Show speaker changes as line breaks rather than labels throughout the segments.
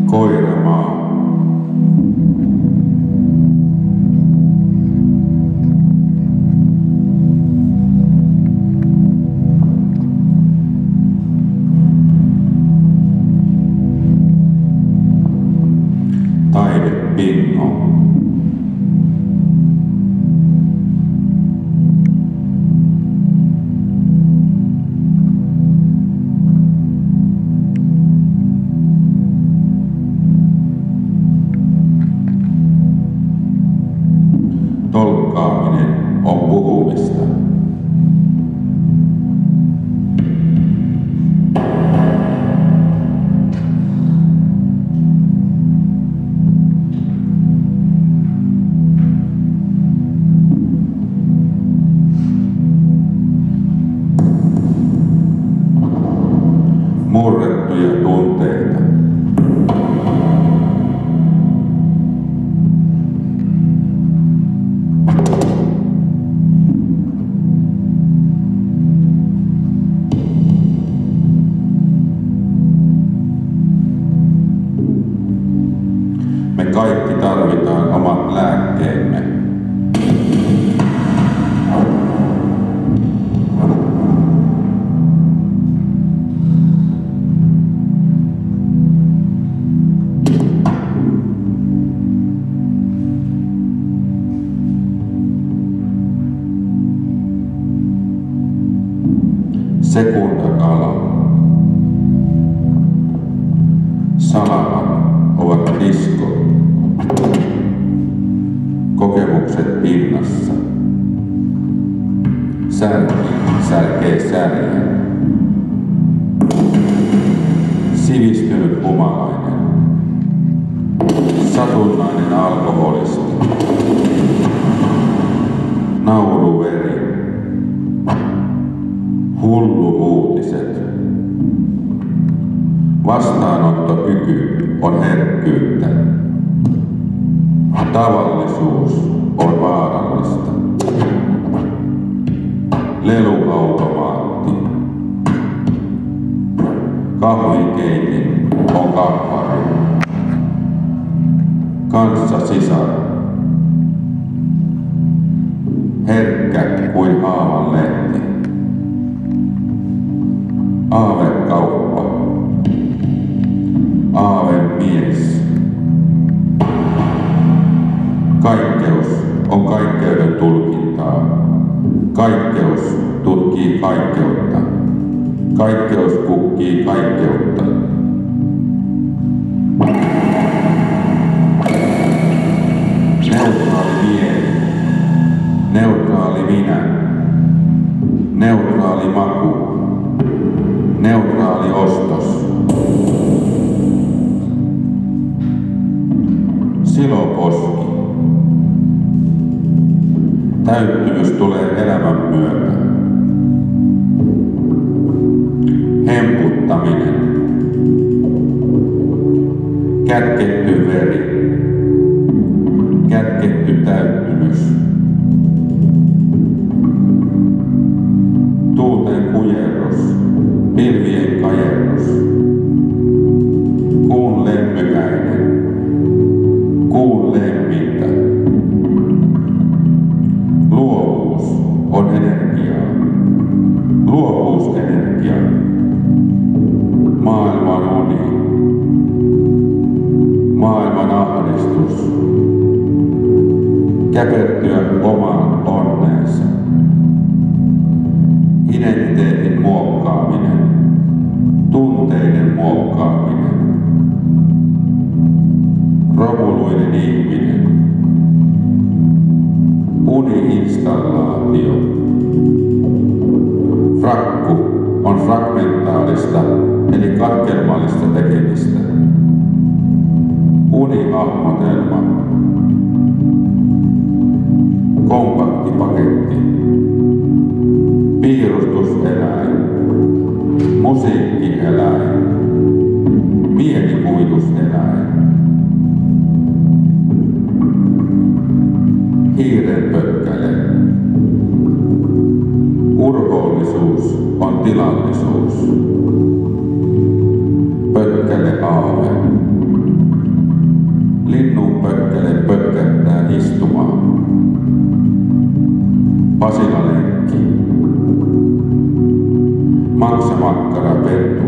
Koiramaa. Taidebingo. Tolkkaaminen on puhumista. Murrettuja tunteita. Me kaikki tarvitaan omat lääkkeemme. Sekuntakala. Salamat ovat disko. Kokemukset pinnassa. Särki särkee särjen. Sivistynyt humalainen. Satunnainen alkoholisti. Nauruveri. Hullu uutiset. Vastaanottokyky on herkkyyttä. Tavallisuus on vaarallista. Leluautomaatti. Kahvikeitin on kahvari. Kanssa sisar. Herkkä kuin haavan lehti. Aavekauppa. Aavemies. Kaikkeus on kaikkeuden tulkintaa. Kaikkeus tutkii kaikkeutta. Kaikkeus kukkii kaikkeutta. Neutraali mieli. Neutraali minä. Neutraali maku. Neutraali ostos. Siloposki. Täyttymys tulee elämän myötä. Hemputtaminen. Kätketty veri. Kätketty täyttymys. Tuuten kujerrus. Pilvien kajerrus. Kuun lemmykäinen. Kuun lemmintä. Luovuus on energiaa. Luovuusenergia. Maailman uni. Maailman ahdistus. Käpertyä omaan onneensa. Identiteetin muokkaaminen. Tunteiden muokkaaminen. Romulla vuotuinen ihminen. Uni-installaatio. Frakku on fragmentaalista eli katkelmallista tekemistä. Unihahmotelma. Kompaktipaketti. Piirustuseläin. Musiikkieläin. Mielikuvituseläin. Hiirenpökkäle. Urhoollisuus on tilallisuus. Pökkäleaave. Linnunpökkäle pötkättää istumaan. Pasilalenkki. Maksamakkarapentu.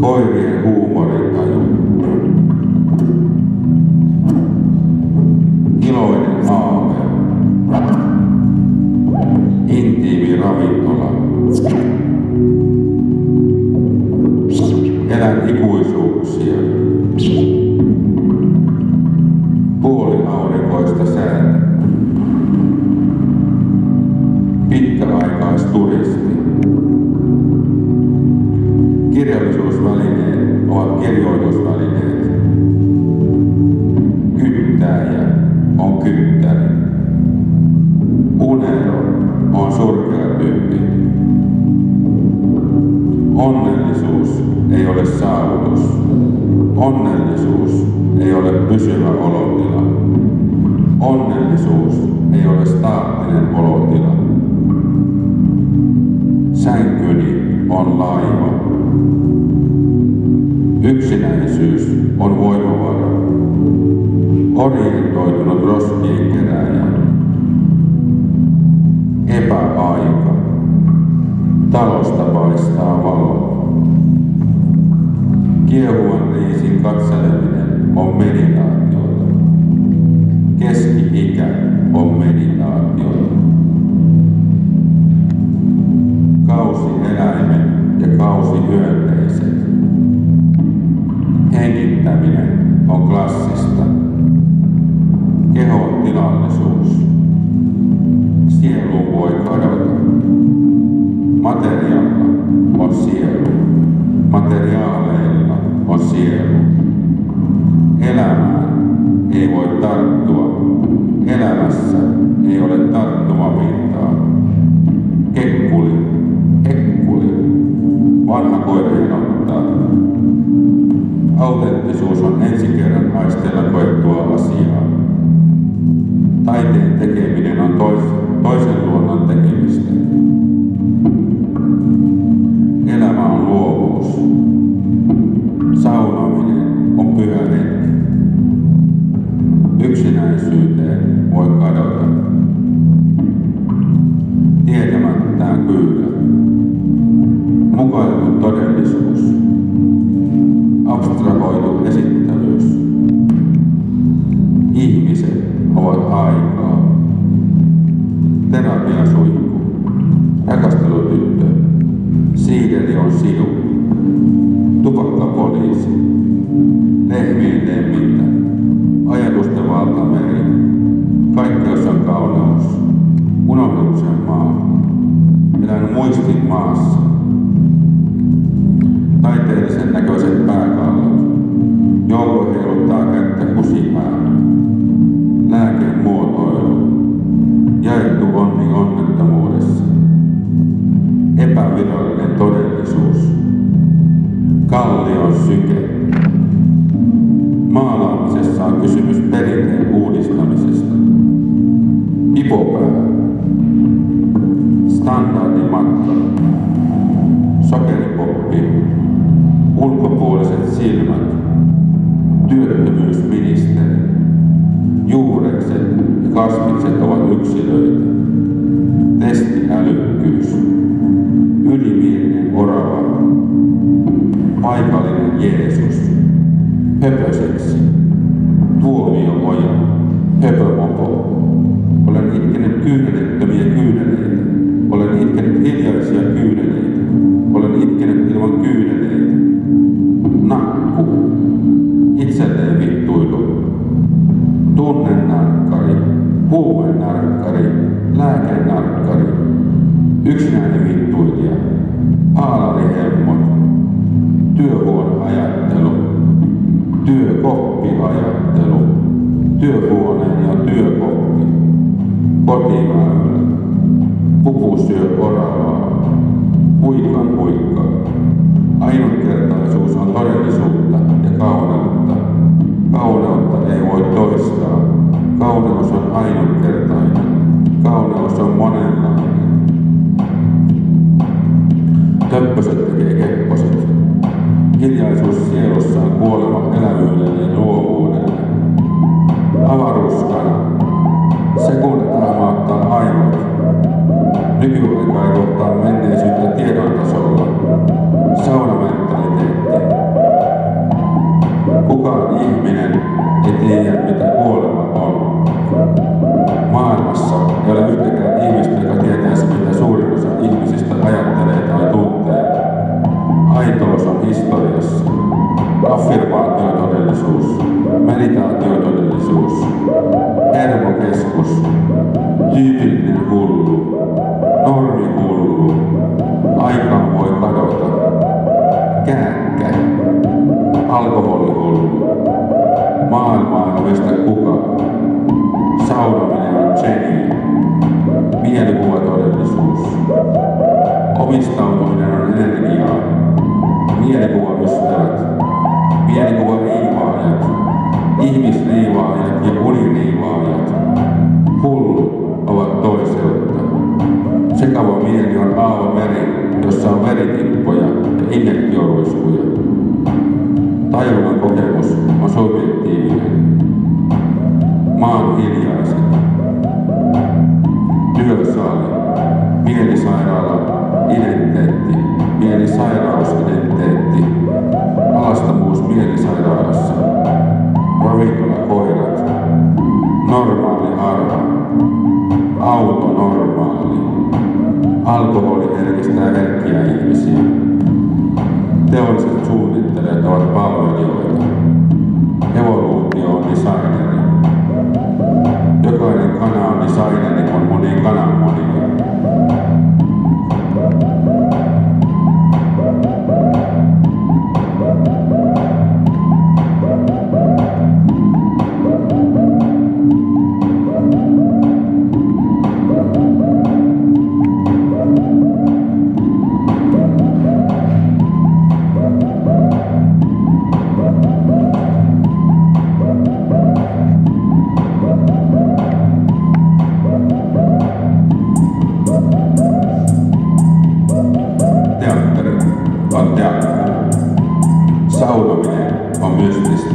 Koirien huumorintaju. Iloinen aave. Intiimi ravintola. Elän ikuisuuksia. Puoliaurinkoista säätä. Pitkäaikaisturisti. Kirjallisuusvälineet ovat kirjoitusvälineet. Kyttääjä on kyttäri. Unero on surkea tyyppi. Onnellisuus ei ole saavutus. Onnellisuus ei ole pysyvä olotila. Onnellisuus ei ole staattinen olotila. Sänkyni on laiva. Yksinäisyys on voimavara. Orientoitunut roskien kerääjä. Epäaika. Talosta paistaa valo. Kiehuvan riisin katseleminen on meditaatiota. Keski-ikä on meditaatiota. Kausieläimet ja kausihyönteiset. Hengittäminen on klassista. Kehon tilallisuus. Sieluun voi kadota. Materiaalla on sielu. Materiaaleilla on sielu. Elämään ei voi tarttua. Elämässä ei ole tarttumapintaa. Kekkuli, ekkuli. Vanha koireen ottaa. Autenttisuus on ensi kerran aisteella koettua asiaa. Taiteen tekeminen on toisen luonnon tekemistä. Elämä on luovuus. Saunominen on pyhä hetki. Yksinäisyyteen voi kadota. Tietämättään kyllä. Mukailtu todellisuus. Abstrahoitu esittävyys. Ihmiset ovat aikaa. Terapiasuihku. Rakastelutyttö. Siideri on sidu. Tupakkapoliisi. Lehmien lemmintä. Ajatusten valtameri. Kaikkeus on kauneus. Unohduksen maa. Elän muistin maassa. Taiteellisen näköiset pääkallot. Joukko heiluttaa kättä kusipäällä. Lääkemuotoilu. Jaettu onni onnettomuudessa. Epävirallinen todellisuus. Kallion syke. Maalaamisessa on kysymys perinteen uudistamisesta. Pipopää. Standardimatkalla. Sokeripoppi. Ulkopuoliset silmät. Työttömyysministeri. Juurekset ja kasvikset ovat yksilöitä. Testiälykkyys. Ylimielinen orava. Paikallinen Jeesus. Höpöseksi. Tuomio-oja. Höpömopo. Olen itkenyt kyynelettömiä kyyneleitä. Olen itkenyt hiljaisia kyyneleitä. Olen itkenyt ilman kyyneleitä. Nakku. Itselleen koppiajattelu, työhuoneen ja työkoppi, kotiväylä, pupu syö oravaa, huikan huikka. Ainutkertaisuus on todellisuutta ja kauneutta. Kauneutta ei voi toistaa. Kauneus on ainutkertainen. Kauneus on monenlainen. Töppöset tekee kepposet. Hiljaisuus sielussa on kuolema elävyydelle ja luovuudelle. Avaruuskana. Sekunnit hahmauttaa aivot. Nykyaika ei kohtaa menneisyyttä tiedon tasolla. Saunamentaliteetti. Kukaan ihminen ei tiedä, mitä kuolema on. Maailmassa ei ole yhtäkään ihmistä, joka tietäisi, mitä suurin osa ihmisistä ajattelee tai tuntee. Aitous on historiassa. Affirmaatiotodellisuus. Meditaatiotodellisuus. Hermokeskus. Tyypillinen hullu. Normihullu. Aikaan voi kadota. Kääkkä. Alkoholihullu. Maailmaa ei omista kukaan. Saunominen on geni. Mielikuvatodellisuus. Omistautuminen on energiaa. Mielikuvaystävät. Mielikuvariivaajat. Ihmisriivaajat ja uniriivaajat. Hullut ovat toiseutta. Sekava mieli on aavomeri, jossa on veritippoja ja injektioruiskuja. Tajuvan kokemus on subjektiivinen. Maan hiljaiset. Työsaali. Mielisairaala. Identiteetti. Mielisairausidentiteetti. Alastomuus mielisairaalassa. Ravintolakoirat. Normaali arva. Auto normaali. Alkoholi herkistää herkkiä ihmisiä. Teolliset suunnittelijat ovat palvelijoita. Evoluutio on designeri. Jokainen kana on designeri, kun moni kananmunia. Saunominen on mystistä.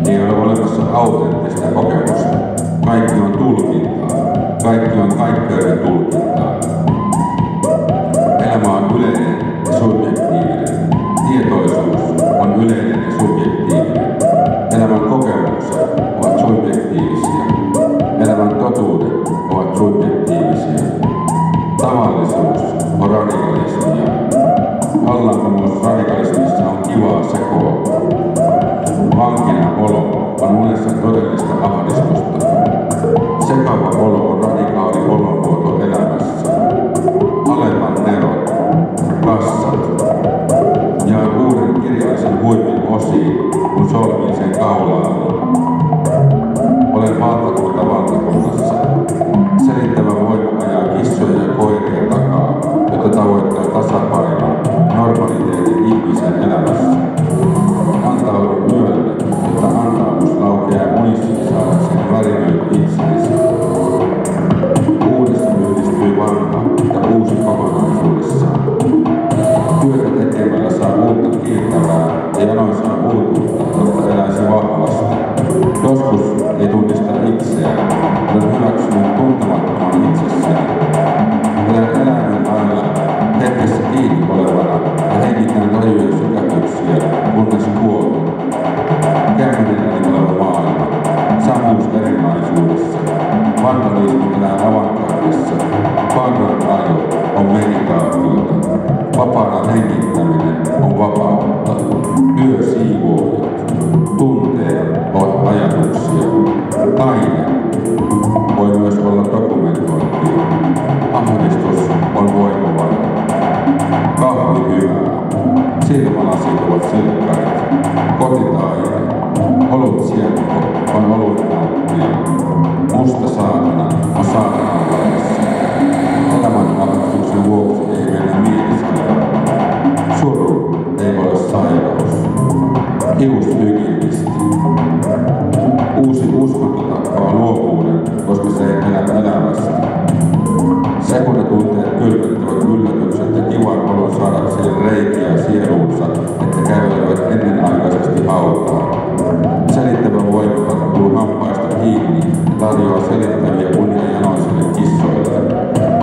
Ei ole olemassa autenttista kokemusta. Kaikki on tulkintaa. Kaikki on kaikkeuden tulkintaa. Elämä on yleinen ja subjektiivinen. Tietoisuus on yleinen ja subjektiivinen. Elämän kokemukset ovat subjektiivisia. Elämän totuudet ovat subjektiivisia. Tavallisuus on radikalismia. Vallankumous radikalismissa on kivaa sekoa. Vankina olo on unessa todellista ahdistusta. Sekava olo on radikaali olomuoto elämässä. Alepan nerot, kassat. Jaan uuden kirjallisen huipin osiin, kun solmin sen kaulaani. Olen valtakunnassa. Selittävä voima ajaa kissoja ja koiria takaa, jotta tavoittaa tasapainon normaliteetin ihmisen elämässä. Antaudun yölle, jotta antaumus laukeaa unissasi saadakseen värinöitä itsensä. Uudessa yhdistyy vanha ja uusi kokonaisuudessaan. Työtä tekemällä saa uutta kiirtävää ja janoin saa uutuutta, jotta eläisi vahvasti. Joskus ei tunnista itseään, olen hyväksynyt tuntemattoman itsessäni. Olen elämän aina hetkessä kiinni olevana ja hengitän rajuja sykätyksiä, kunnes kuolun. Kämmenilläni oleva maailma, samuus erilaisuudessa, vandalismi elää avantgardissa, pandon ajo on meditaatiota, vapaana hengittäminen on vapautta, yösiivoojat, tunteet ovat ajatuksia, taide voi myös olla dokumentointia, ahdistus on voimavara, kahvi hyvää, silmälasit ovat silkkarit, kotitaide, perushygienisti. Uusi uskonto tappaa luovuuden, koska se ei elä elävästi. Sekundatunteet kylvettävät yllätykset ja kivan olon saadakseen reikiä sieluunsa, että kävelevät ennenaikaisesti hautaan. Selittävä voima tarttuu hampaista kiinni ja tarjoaa selittäviä unia janoisille kissoille.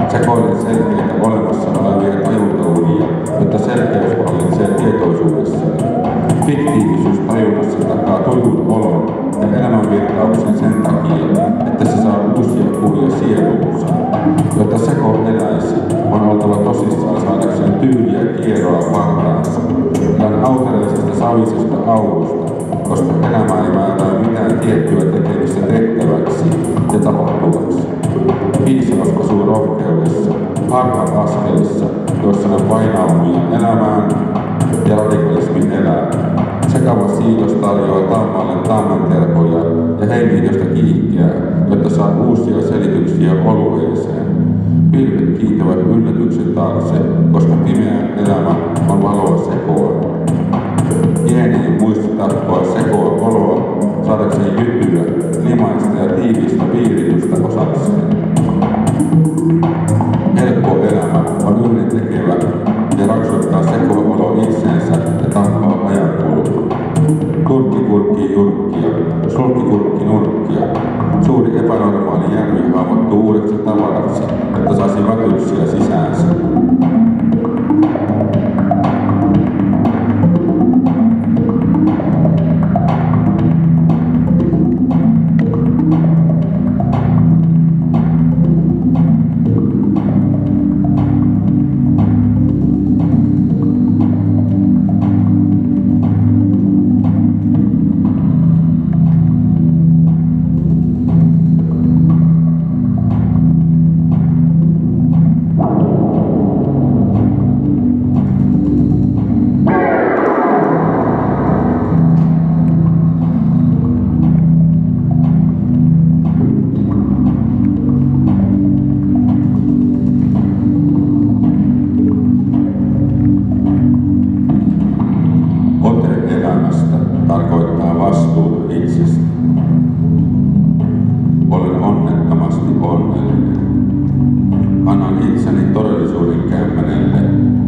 Sekoilen selkeitä olemassa olevia tajuntaunia, jotta selkeys hallitsee tietoisuudessani. Fiktiivisuus tajunnassa takaa tuikun olon ja elämänvirtauksen sen takia, että se saa uusia kuvia sieluunsa. Jotta seko eläisi, on oltava tosissaan saadakseen tyyliä kierroa partaansa. Elän autellisesta savisesta aulusta, koska elämä ei määrää mitään tiettyä tekemistä tehtäväksi ja tapahtuvaksi. Viisaus asuu rohkeudessa, harha askelissa, joissa on painaumia elämään ja radikalismi elää. Sekava siitos tarjoaa tammalle tammenterhoja ja hengitystä kiihkeää, jotta saa uusia selityksiä olueeseen. Pilvet kiitävät yllätyksen taakse, koska pimeä elämä on valoa sekoa. Geenien muisti tappoa sekoa oloa, saadakseen jytyä, limaista ja tiivistä piiritystä osakseen. Helppo elämä on yhdentekevä ja raksuttaa sekoa olo itseensä ja tappaa ajankulun. Turkki kurkkii jurkkia, sulki kurkki nurkkia. Suuri epänormaali järvi hahmottuu uudeksi tavaraksi, että saisi vätyksiä sisäänsä. Tarkoittaa vastuuta itsestä. Olen onnettomasti onnellinen. Annan itseni todellisuuden kämmenelle,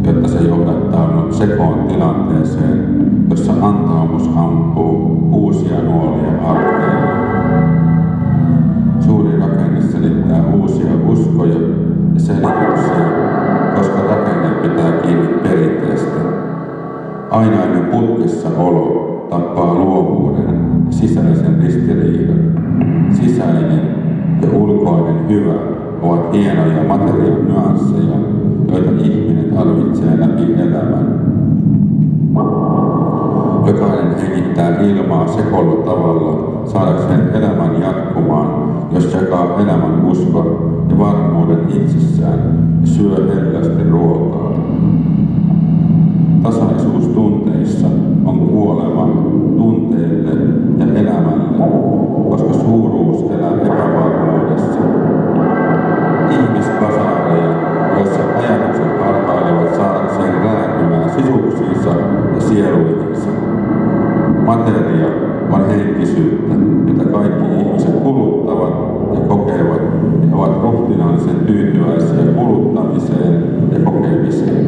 jotta se johdattaa minut sekoon tilanteeseen, jossa antaumus ampuu uusia nuolia arkeen. Suuri rakenne selittää uusia uskoja ja selityksiä, koska rakenne pitää kiinni perinteestä. Ainainen putkessa olo tappaa luovuuden ja sisäisen ristiriidan. Sisäinen ja ulkoinen hyvä ovat hienoja materian nyansseja, joita ihminen tarvitsee läpi elämän. Jokainen hengittää ilmaa sekolla tavalla saadakseen elämän jatkumaan, jos jakaa elämän uskon ja varmuuden itsessään ja syö hellästi ruokaa. Tasaisuus tunteissa on kuolema tunteille ja elämälle, koska suuruus elää epävarmuudessa. Ihmisbasaareja, joissa ajatukset harhailevat saadakseen rääkymään sisuksiinsa ja sieluihinsa. Materia on henkisyyttä, jota kaikki ihmiset kuluttavat ja kokevat ja ovat ruhtinaallisen tyytyväisiä kuluttamiseen ja kokemiseen.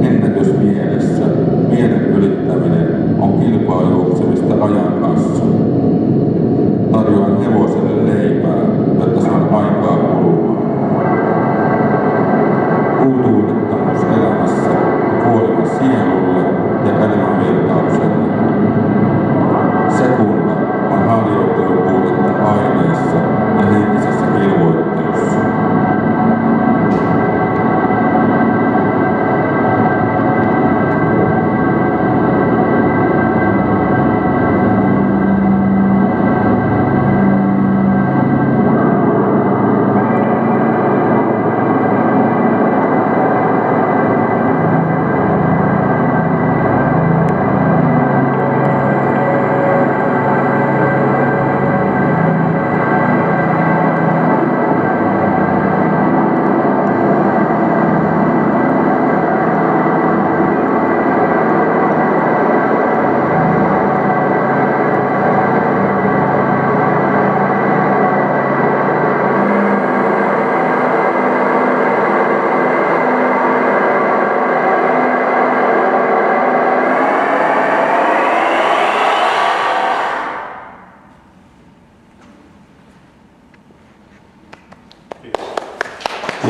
Ennätys mielessä, mielen ylittäminen on kilpaa juoksemista ajan kanssa. Tarjoan hevoselle leipää, jotta saan aikaa kulumaan. Uutuudettomuus elämässä ja kuolema sielulle ja elämänvirtaukselle. Sekunda on harjoittelupuutetta aineessa ja henkisessä kilvoittelussa.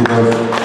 Kiitos.